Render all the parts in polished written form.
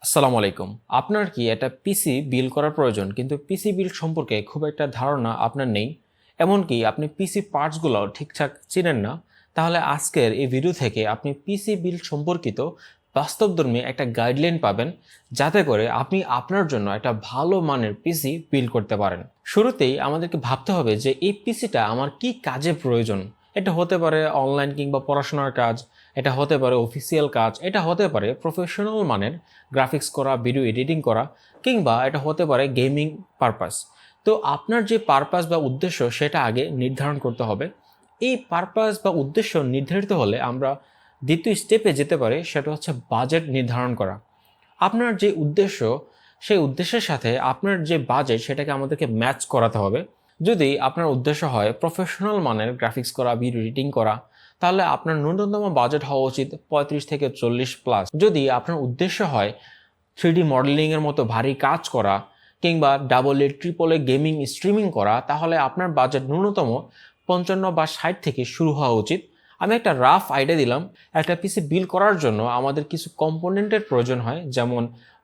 আসসালামু আলাইকুম। আপনার কি একটা পিসি বিল্ড করার প্রয়োজন, কিন্তু পিসি বিল্ড সম্পর্কে খুব একটা ধারণা আপনার নেই, এমনকি আপনি পিসি পার্টসগুলো ঠিকঠাক চিনেন না? তাহলে আজকের এই ভিডিও থেকে আপনি পিসি বিল্ড সম্পর্কিত বাস্তবধর্মী একটা গাইডলাইন পাবেন, যাতে করে আপনি আপনার জন্য একটা ভালো মানের পিসি বিল্ড করতে পারেন। শুরুতেই আমাদেরকে ভাবতে হবে যে এই পিসিটা আমার কি কাজে প্রয়োজন। এটা হতে পারে অনলাইন কিংবা পড়াশোনার কাজ, এটা হতে পারে অফিসিয়াল কাজ, এটা হতে পারে প্রফেশনাল মানের গ্রাফিক্স করা, ভিডিও এডিটিং করা, কিংবা এটা হতে পারে গেমিং পারপাস। তো আপনার যে পারপাস বা উদ্দেশ্য সেটা আগে নির্ধারণ করতে হবে। এই পারপাস বা উদ্দেশ্য নির্ধারিত হলে আমরা দ্বিতীয় স্টেপে যেতে পারি, সেটা হচ্ছে বাজেট নির্ধারণ করা। আপনার যে উদ্দেশ্য, সেই উদ্দেশ্যের সাথে আপনার যে বাজেট সেটাকে আমাদেরকে ম্যাচ করাতে হবে। যদি আপনার উদ্দেশ্য হয় প্রফেশনাল মানের গ্রাফিক্স করা, ভিডিও এডিটিং করা, তাহলে আপনার ন্যূনতম বাজেট হওয়া উচিত 35 থেকে 40 প্লাস। যদি আপনার উদ্দেশ্য হয় 3D মডেলিংয়ের মতো ভারী কাজ করা, কিংবা double A triple A gaming streaming করা, তাহলে আপনার বাজেট ন্যূনতম 55 বা 60 থেকে শুরু হওয়া উচিত। আমি একটা রাফ আইডিয়া দিলাম। একটা পিসি বিল্ড করার জন্য আমাদের কিছু কম্পোনেন্টের প্রয়োজন হয়, যেমন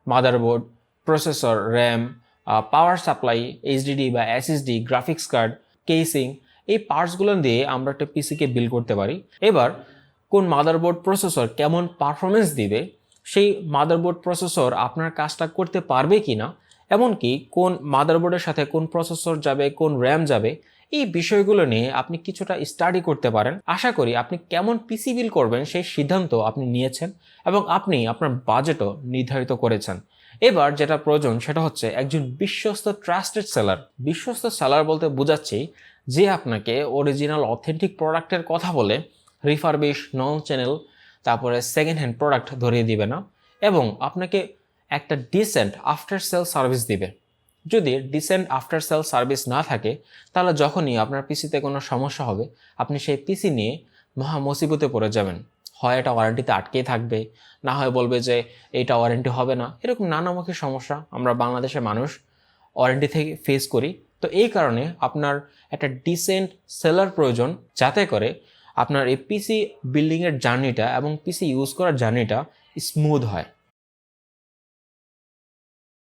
motherboard, processor, RAM, power supply, HDD বা এসএসডি, গ্রাফিক্স কার্ড, কেসিং। এই পার্টসগুলো দিয়ে আমরা একটা পিসিকে বিল্ড করতে পারি। এবার কোন মাদারবোর্ড প্রসেসর কেমন পারফরমেন্স দিবে, সেই মাদারবোর্ড প্রসেসর আপনার কাজটা করতে পারবে কিনা, এমনকি কোন মাদারবোর্ডের সাথে কোন প্রসেসর যাবে, কোন র্যাম যাবে, এই বিষয়গুলো নিয়ে আপনি কিছুটা স্টাডি করতে পারেন। আশা করি আপনি কেমন পিসি বিল্ড করবেন সেই সিদ্ধান্ত আপনি নিয়েছেন, এবং আপনি আপনার বাজেটও নির্ধারিত করেছেন। এবার যেটা প্রয়োজন সেটা হচ্ছে একজন বিশ্বস্ত ট্রাস্টেড সেলার। বিশ্বস্ত সেলার বলতে বোঝাচ্ছি যে আপনাকে অরিজিনাল অথেন্টিক প্রোডাক্টের কথা বলে রিফারবিশ, নন চ্যানেল, তারপরে সেকেন্ড হ্যান্ড প্রোডাক্ট ধরিয়ে দিবে না, এবং আপনাকে একটা ডিসেন্ট আফটার সেল সার্ভিস দিবে। যদি ডিসেন্ট আফটার সেল সার্ভিস না থাকে, তাহলে যখনই আপনার পিসিতে কোনো সমস্যা হবে, আপনি সেই পিসি নিয়ে মহা মুসিবতে পড়ে যাবেন। হয় এটা ওয়ারেন্টিতে আটকেই থাকবে, না হয় বলবে যে এইটা ওয়ারেন্টি হবে না। এরকম নানামুখী সমস্যা আমরা বাংলাদেশের মানুষ ওয়ারেন্টি থেকে ফেস করি। তো এই কারণে আপনার একটা ডিসেন্ট সেলার প্রয়োজন, যাতে করে আপনার এই পিসি বিল্ডিংয়ের জার্নিটা এবং পিসি ইউজ করার জার্নিটা স্মুথ হয়।